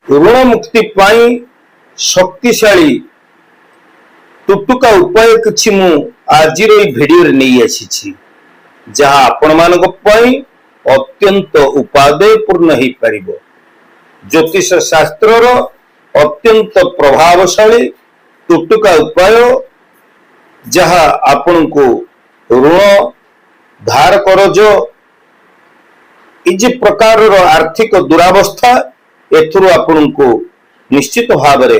ऋण मुक्ति पाई शक्तिशाली टुटुका उपाय किछि मु आजिर एई भिडियो रे नै आसीछि जहा आपण मानक पई अत्यंत उपादेयपूर्ण हेई परिबो। ज्योतिष शास्त्र रो अत्यंत प्रभावशाली टुटुका उपाय जहा आपण को ऋण धार करज इज प्रकार रो आर्थिक दुरावस्था एथुरु आपण को निश्चित भाव रे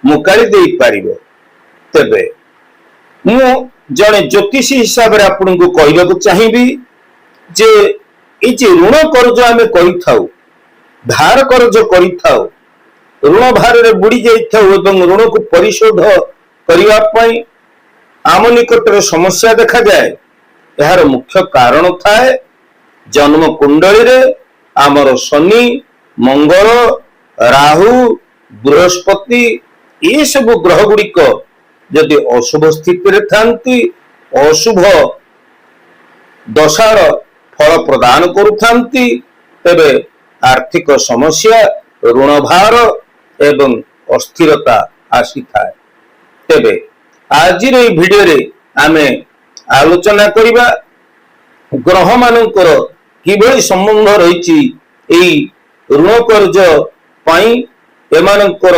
मुकाली देई परिबो। तेबे मु जने ज्योतिषी हिसाब रे आपण को कहबा को चाहिबी जे ए जे ऋण कर्ज आमे करिथाउ धार कर्ज करिथाउ ऋण भार रे बुड़ी जाइथाउ एवं ऋण को परिशोध करिवा पई आम निकट रे समस्या देखा जाए। यार मुख्य कारण थाए जन्म कुंडली रे आमर शनि मंगल राहु बृहस्पति ये सब ग्रह गुड़िक यदि अशुभ स्थिति रे थांती अशुभ दशार फल प्रदान करुथांती तेबे आर्थिक समस्या ऋण भार एवं अस्थिरता आसी थाए। तेबे आज भिडियो रे आमे आलोचना करिबा ग्रह मानकर किभଳି संबंध रहिछि एई ऋण कर्ज पाई एमानकर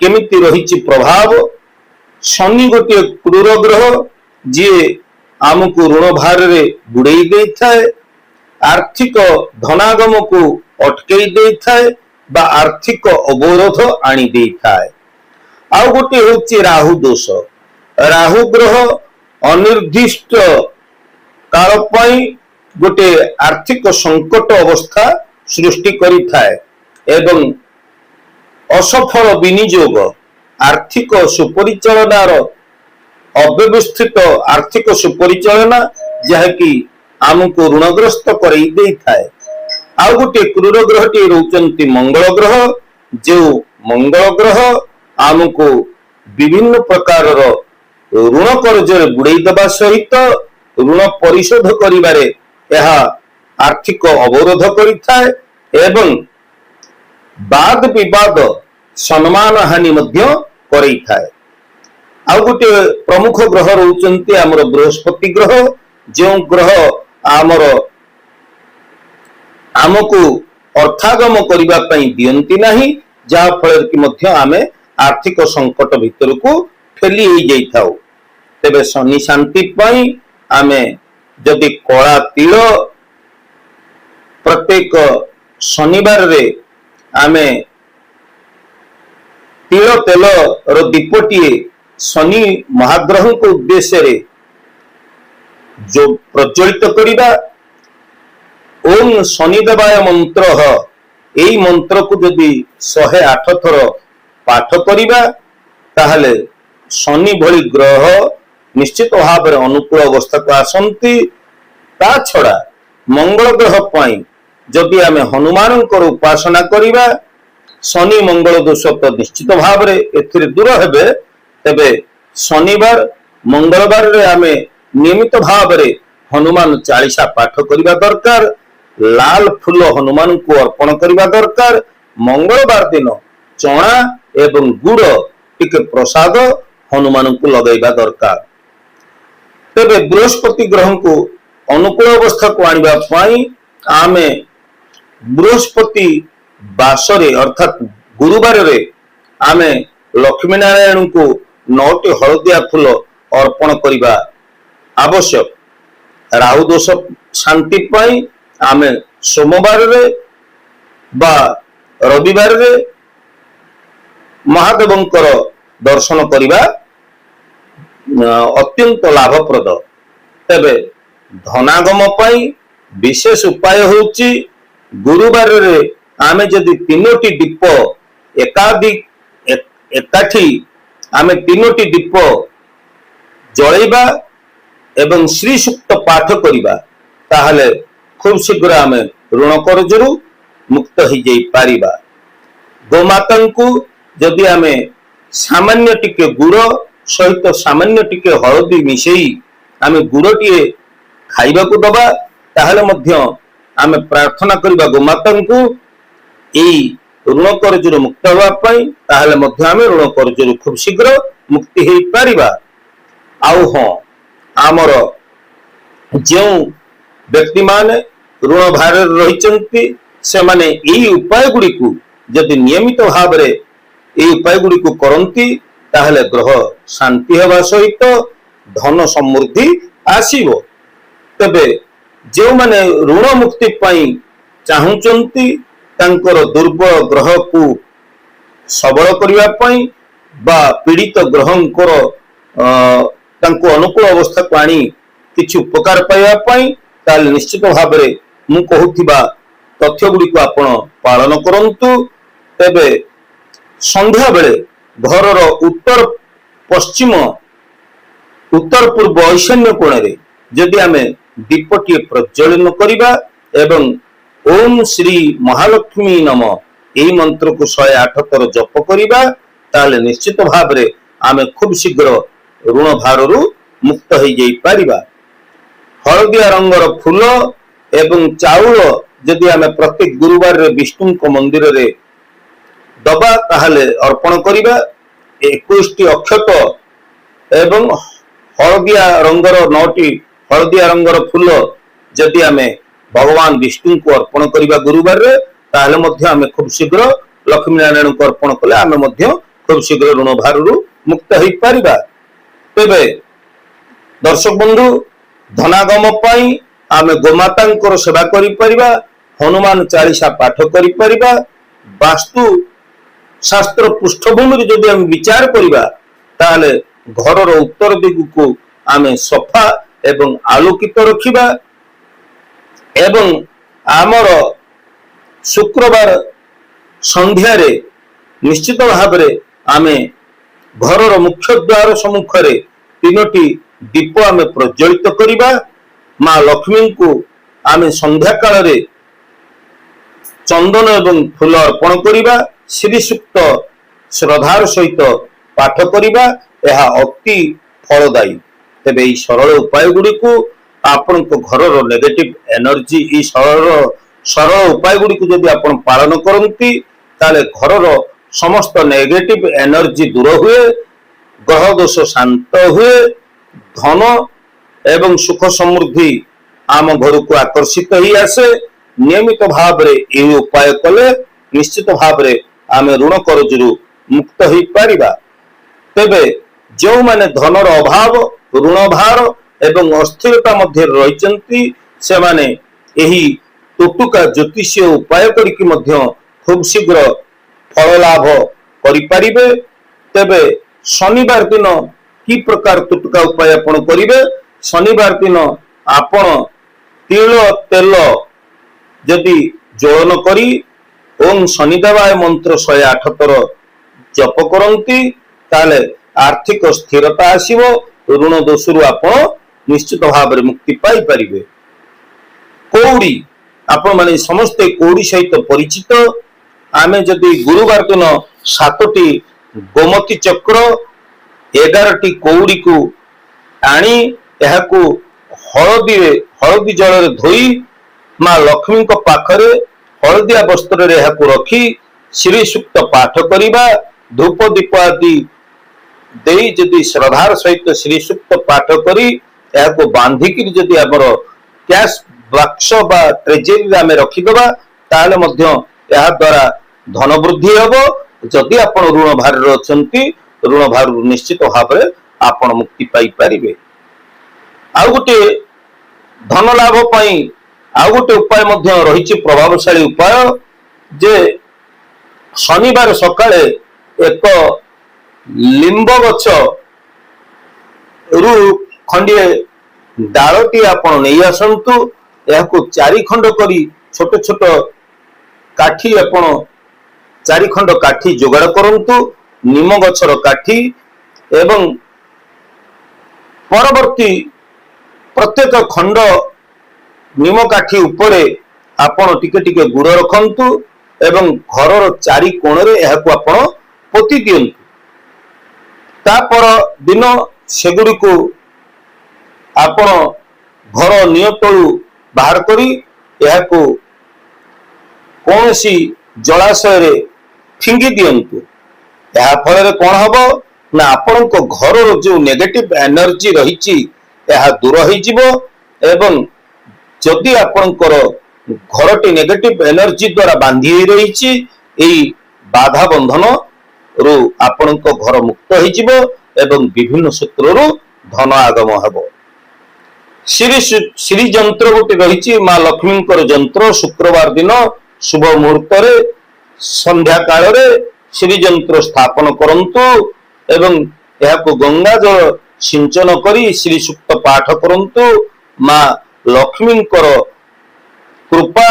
केमिति रहिछि प्रभाव। शनि गोटे क्रूर ग्रह जे आमको ऋण भार रे बुड़ेई देई थाए आर्थिक धनागम को अटकेई देई थाए बा आर्थिक अवरोध आनी देई थाए। आउ गोटे होछि राहु दोष। राहु ग्रह अनिर्दिष्ट काल पाई गोटे आर्थिक संकट अवस्था सृष्टि करि थाए एवं असफल विनियोग आर्थिक सुपरिचालनार अव्यवस्थित आर्थिक सुपरिचालना जहाँकि आमको ऋणग्रस्त करई देई थाए। आउ गोटे क्रूर ग्रहटी रहउचंती मंगल ग्रह जो मंगल ग्रह आमको विभिन्न प्रकार ऋण कर्ज बुड़ेई दबा सहित ऋण परिशोध करिबारे यह आर्थिक अवरोध करिथाए एवं वाद विवाद सम्मान हानि मध्य करैथाए। आउ गोटे प्रमुख ग्रह रहउचंती हमर बृहस्पति ग्रह जो ग्रह आमर आमको अर्थागम करिबा पई दियंती नाही जहा फल कि मध्य आमे आर्थिक संकट भितर को ठेली होई जाइथाउ। तेबे शनि शांति पई आमे जदि कला तिल प्रत्येक शनिवार रे आमे तिल तेल रो दीपटिए शनि महाग्रह को उद्देश्य रे जो प्रज्वलित करिबा ओम शनिदेवाय मंत्र एई मंत्र को जदि 108 थर पाठ करिबा ताहले शनि भली ग्रह निश्चित भाव में अनुकूल अवस्था को आसंती। ता छड़ा मंगल ग्रह पाई जदि आमे हनुमान उपासना करिबा शनि मंगल दोष तो निश्चित भाव में एथिरे दूर हेबे। तेबे शनिवार मंगलवार रे आमे नियमित भाव में हनुमान चालीसा पाठ करिबा दरकार। लाल फूल हनुमान को अर्पण करिबा दरकार। मंगलवार दिन चना एवं गुड़ टिके प्रसाद हनुमान को लगेगा दरकार। तेबे बृहस्पति ग्रह को अनुकूल अवस्था को आनिबा पाई आमे बृहस्पति बासरे अर्थात गुरुवार रे आमे लक्ष्मी नारायण को 9टी हलदिया फूल अर्पण करिबा आवश्यक। राहु दोष शांति पाई आमे सोमवार रे बा रविवार रे महादेवंकर दर्शन करिबा अत्यंत लाभप्रद। तेबे धनागम पाई विशेष उपाय होची गुरुवार रे आमे जदि 3टी दीप एकाठी आमे 3टी दीप जळैबा एवं श्री सूक्त पाठ करिबा ताहले खूब शीघ्र आमे ऋण कर्जरु मुक्त हो जाई पारिबा। गोमाता को जदि आमे सामान्य टिके गुड़ सहित सामान्य टिके हलदी मिसेई आमे गुड़टिए खाइबा को दबा ताहले मध्य आमे प्रार्थना करिबा गोमाता को एई ଋଣ କରଜରୁ ମୁକ୍ତ ହେବା ପାଇଁ, ତାହେଲେ ମଧ୍ୟ ଆମେ ଋଣ କରଜରୁ ଖୁବ ଶୀଘ୍ର ମୁକ୍ତି ହେଇପାରିବା। ଆଉ ହଁ, ଆମର ଯେଉଁ ବ୍ୟକ୍ତିମାନେ ଋଣ ଭାରରେ ରହିଛନ୍ତି ସେମାନେ ଏହି ଉପାୟ ଗୁଡ଼ିକୁ ଯଦି ନିୟମିତ ଭାବରେ ଏହି ଉପାୟ ଗୁଡ଼ିକୁ କରନ୍ତି ତାହେଲେ ଗ୍ରହ ଶାନ୍ତି ହେବା ସହିତ ଧନ ସମୃଦ୍ଧି ଆସିବ। ତେବେ ଯେଉଁମାନେ ଋଣ ମୁକ୍ତି ପାଇଁ ଚାହୁଁଛନ୍ତି ତାଙ୍କର ଦୁର୍ବଳ ଗ୍ରହକୁ ସବଳ କରିବା ପାଇଁ ବା ପୀଡ଼ିତ ଗ୍ରହଙ୍କର ତାଙ୍କୁ ଅନୁକୂଳ ଅବସ୍ଥାକୁ ଆଣି କିଛି ଉପକାର ପାଇବା ପାଇଁ, ତାହେଲେ ନିଶ୍ଚିତ ଭାବରେ ମୁଁ କହୁଥିବା ତଥ୍ୟ ଗୁଡ଼ିକୁ ଆପଣ ପାଳନ କରନ୍ତୁ। ତେବେ ସନ୍ଧ୍ୟା ବେଳେ ଘରର ଉତ୍ତର ପୂର୍ବ ଈଶାନ୍ୟ କୋଣରେ ଯଦି ଆମେ ଦୀପଟିଏ ପ୍ରଜ୍ୱଳନ କରିବା ଏବଂ ଓମ୍ ଶ୍ରୀ ମହାଲକ୍ଷ୍ମୀ ନମ ଏହି ମନ୍ତ୍ରକୁ 108 ଥର ଜପ କରିବା, ତାହେଲେ ନିଶ୍ଚିତ ଭାବରେ ଆମେ ଖୁବ ଶୀଘ୍ର ଋଣ ଭାରରୁ ମୁକ୍ତ ହେଇଯାଇପାରିବା। ହଳଦିଆ ରଙ୍ଗର ଫୁଲ ଏବଂ ଚାଉଳ ଯଦି ଆମେ ପ୍ରତ୍ୟେକ ଗୁରୁବାରରେ ବିଷ୍ଣୁଙ୍କ ମନ୍ଦିରରେ ଦବା ତାହେଲେ ଅର୍ପଣ କରିବା। 21ଟି ଅକ୍ଷତ ଏବଂ ହଳଦିଆ ରଙ୍ଗର 9ଟି ହଳଦିଆ ରଙ୍ଗର ଫୁଲ ଯଦି ଆମେ ଭଗବାନ ବିଷ୍ଣୁଙ୍କୁ ଅର୍ପଣ କରିବା ଗୁରୁବାରରେ, ତାହେଲେ ମଧ୍ୟ ଆମେ ଖୁବ ଶୀଘ୍ର ଲକ୍ଷ୍ମୀ ନାରାୟଣଙ୍କୁ ଅର୍ପଣ କଲେ ଆମେ ମଧ୍ୟ ଖୁବ ଶୀଘ୍ର ଋଣ ଭାରରୁ ମୁକ୍ତ ହେଇପାରିବା। ତେବେ ଦର୍ଶକ ବନ୍ଧୁ, ଧନାଗମ ପାଇଁ ଆମେ ଗୋମାତାଙ୍କର ସେବା କରିପାରିବା, ହନୁମାନ ଚାଳିଶା ପାଠ କରିପାରିବା। ବାସ୍ତୁ ଶାସ୍ତ୍ର ପୃଷ୍ଠଭୂମିରେ ଯଦି ଆମେ ବିଚାର କରିବା ତାହେଲେ ଘରର ଉତ୍ତର ଦିଗକୁ ଆମେ ସଫା ଏବଂ ଆଲୋକିତ ରଖିବା ଏବଂ ଆମର ଶୁକ୍ରବାର ସନ୍ଧ୍ୟାରେ ନିଶ୍ଚିତ ଭାବରେ ଆମେ ଘରର ମୁଖ୍ୟ ଦ୍ୱାର ସମ୍ମୁଖରେ 3ଟି ଦୀପ ଆମେ ପ୍ରଜ୍ୱଳିତ କରିବା। ମା ଲକ୍ଷ୍ମୀଙ୍କୁ ଆମେ ସନ୍ଧ୍ୟା କାଳରେ ଚନ୍ଦନ ଏବଂ ଫୁଲ ଅର୍ପଣ କରିବା, ଶ୍ରୀ ସୂକ୍ତ ଶ୍ରଦ୍ଧାର ସହିତ ପାଠ କରିବା, ଏହା ଅତି ଫଳଦାୟୀ। ତେବେ ଏହି ସରଳ ଉପାୟ ଗୁଡ଼ିକୁ ଆପଣଙ୍କ ଘରର ନେଗେଟିଭ ଏନର୍ଜି, ଏହି ସରଳ ଉପାୟ ଗୁଡ଼ିକୁ ଯଦି ଆପଣ ପାଳନ କରନ୍ତି ତାହେଲେ ଘରର ସମସ୍ତ ନେଗେଟିଭ ଏନର୍ଜି ଦୂର ହୁଏ, ଗ୍ରହ ଦୋଷ ଶାନ୍ତ ହୁଏ, ଧନ ଏବଂ ସୁଖ ସମୃଦ୍ଧି ଆମ ଘରକୁ ଆକର୍ଷିତ ହେଇ ଆସେ। ନିୟମିତ ଭାବରେ ଏହି ଉପାୟ କଲେ ନିଶ୍ଚିତ ଭାବରେ ଆମେ ଋଣ କରଜରୁ ମୁକ୍ତ ହେଇପାରିବା। ତେବେ ଯେଉଁମାନେ ଧନର ଅଭାବ, ଋଣ ଭାର ଏବଂ ଅସ୍ଥିରତା ମଧ୍ୟରେ ରହିଛନ୍ତି ସେମାନେ ଏହି ଟୁଟୁକା ଜ୍ୟୋତିଷୀୟ ଉପାୟ କରିକି ମଧ୍ୟ ଖୁବ ଶୀଘ୍ର ଫଳ ଲାଭ କରିପାରିବେ। ତେବେ ଶନିବାର ଦିନ କି ପ୍ରକାର ଟୁଟୁକା ଉପାୟ ଆପଣ କରିବେ? ଶନିବାର ଦିନ ଆପଣ ତିଳ ତେଲ ଯଦି ଜ୍ୱଳନ କରି ଓಂ ଶନିଦେବାୟ ମନ୍ତ୍ର 108 ଥର ଜପ କରନ୍ତି ତାହେଲେ ଆର୍ଥିକ ସ୍ଥିରତା ଆସିବ, ଋଣ ଦୋଷରୁ ଆପଣ ନିଶ୍ଚିତ ଭାବରେ ମୁକ୍ତି ପାଇପାରିବେ। କଉଡ଼ି, ଆପଣ ମାନେ ସମସ୍ତେ କଉଡ଼ି ସହିତ ପରିଚିତ। ଆମେ ଯଦି ଗୁରୁବାର ଦିନ 7ଟି ଗୋମତୀ ଚକ୍ର 11ଟି କଉଡ଼ିକୁ ଆଣି ଏହାକୁ ହଳଦୀ ଜଳରେ ଧୋଇ ମା ଲକ୍ଷ୍ମୀଙ୍କ ପାଖରେ ହଳଦିଆ ବସ୍ତ୍ରରେ ଏହାକୁ ରଖି ଶ୍ରୀ ସୂକ୍ତ ପାଠ କରିବା, ଧୂପ ଦୀପ ଆଦି ଦେଇ ଯଦି ଶ୍ରଦ୍ଧାର ସହିତ ଶ୍ରୀ ସୂକ୍ତ ପାଠ କରି ଏହାକୁ ବାନ୍ଧିକି ଯଦି ଆମର କ୍ୟାଶ ବାକ୍ସ ବା ଟ୍ରେଜେରୀରେ ଆମେ ରଖିଦେବା ତାହେଲେ ମଧ୍ୟ ଏହା ଦ୍ୱାରା ଧନ ବୃଦ୍ଧି ହେବ। ଯଦି ଆପଣ ଋଣ ଭାରରେ ଅଛନ୍ତି, ଋଣ ଭାରରୁ ନିଶ୍ଚିତ ଭାବରେ ଆପଣ ମୁକ୍ତି ପାଇପାରିବେ। ଆଉ ଗୋଟେ ଧନ ଲାଭ ପାଇଁ ଆଉ ଗୋଟେ ଉପାୟ ମଧ୍ୟ ରହିଛି, ପ୍ରଭାବଶାଳୀ ଉପାୟ, ଯେ ଶନିବାର ସକାଳେ ଏକ ଲିମ୍ବ ଗଛ ରୁ ଖଣ୍ଡିଏ ଡାଳଟି ଆପଣ ନେଇ ଆସନ୍ତୁ, ଏହାକୁ 4 ଖଣ୍ଡ କରି ଛୋଟ ଛୋଟ କାଠି ଆପଣ 4 ଖଣ୍ଡ କାଠି ଯୋଗାଡ଼ କରନ୍ତୁ, ନିମ ଗଛର କାଠି, ଏବଂ ପରବର୍ତ୍ତୀ ପ୍ରତ୍ୟେକ ଖଣ୍ଡ ନିମ କାଠି ଉପରେ ଆପଣ ଟିକେ ଟିକେ ଗୁଡ଼ ରଖନ୍ତୁ ଏବଂ ଘରର 4 କୋଣରେ ଏହାକୁ ଆପଣ ପୋତି ଦିଅନ୍ତୁ। ତାପର ଦିନ ସେଗୁଡ଼ିକୁ ଆପଣ ଘର ନିୟତଳୁ ବାହାର କରି ଏହାକୁ କୌଣସି ଜଳାଶୟରେ ଫିଙ୍ଗି ଦିଅନ୍ତୁ। ଏହା ଫଳରେ କଣ ହବ ନା ଆପଣଙ୍କ ଘରର ଯୋଉ ନେଗେଟିଭ ଏନର୍ଜି ରହିଛି ଏହା ଦୂର ହେଇଯିବ ଏବଂ ଯଦି ଆପଣଙ୍କର ଘରଟି ନେଗେଟିଭ ଏନର୍ଜି ଦ୍ୱାରା ବାନ୍ଧି ହୋଇ ରହିଛି ଏହି ବାଧା ବନ୍ଧନ ରୁ ଆପଣଙ୍କ ଘର ମୁକ୍ତ ହେଇଯିବ ଏବଂ ବିଭିନ୍ନ ସୂତ୍ରରୁ ଧନ ଆଗମ ହେବ। ଶ୍ରୀ ଯନ୍ତ୍ର ଗୋଟେ ରହିଛି ମା ଲକ୍ଷ୍ମୀଙ୍କର ଯନ୍ତ୍ର। ଶୁକ୍ରବାର ଦିନ ଶୁଭ ମୁହୂର୍ତ୍ତରେ ସନ୍ଧ୍ୟା କାଳରେ ଶ୍ରୀ ଯନ୍ତ୍ର ସ୍ଥାପନ କରନ୍ତୁ ଏବଂ ଏହାକୁ ଗଙ୍ଗା ଜଳ ସିଞ୍ଚନ କରି ଶ୍ରୀ ସୂକ୍ତ ପାଠ କରନ୍ତୁ। ମା ଲକ୍ଷ୍ମୀଙ୍କର କୃପା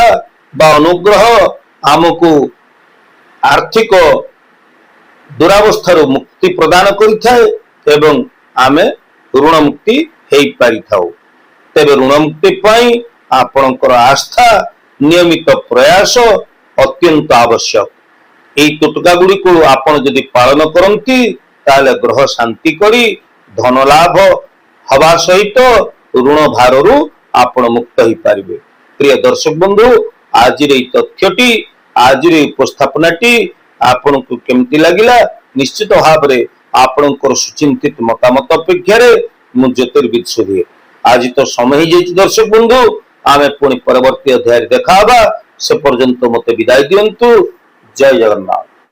ବା ଅନୁଗ୍ରହ ଆମକୁ ଆର୍ଥିକ ଦୁରାବସ୍ଥାରୁ ମୁକ୍ତି ପ୍ରଦାନ କରିଥାଏ ଏବଂ ଆମେ ଋଣ ମୁକ୍ତି ହେଇପାରିଥାଉ। ତେବେ ଋଣ ମୁକ୍ତି ପାଇଁ ଆପଣଙ୍କର ଆସ୍ଥା ନିୟମିତ ପ୍ରୟାସ ଅତ୍ୟନ୍ତ ଆବଶ୍ୟକ। এই ଟୋଟକା ଗୁଡ଼ିକୁ ଆପଣ ଯଦି ପାଳନ କରନ୍ତି ତାହେଲେ ଗ୍ରହ ଶାନ୍ତି କରି ଧନ ଲାଭ ହବା ସହିତ ଋଣ ଭାରରୁ ଆପଣ ମୁକ୍ତ ହେଇପାରିବେ। ପ୍ରିୟ ଦର୍ଶକ ବନ୍ଧୁ, ଆଜିର এই ତଥ୍ୟଟି ଆଜିର এই ଉପସ୍ଥାପନାଟି ଆପଣଙ୍କୁ କେମିତି ଲାଗିଲା ନିଶ୍ଚିତ ଭାବରେ ଆପଣଙ୍କର ସୁଚିନ୍ତିତ ମତାମତ ଅପେକ୍ଷାରେ ମୁଁ ଜ୍ୟୋତିର୍ବିଦ ସୁଧୀର। ଆଜି ତ ସମୟ ହେଇଯାଇଛି ଦର୍ଶକ ବନ୍ଧୁ, ଆମେ ପୁଣି ପରବର୍ତ୍ତୀ ଅଧ୍ୟାୟରେ ଦେଖା ହେବା। ସେ ପର୍ଯ୍ୟନ୍ତ ମୋତେ ବିଦାୟ ଦିଅନ୍ତୁ। ଜୟ ଜଗନ୍ନାଥ।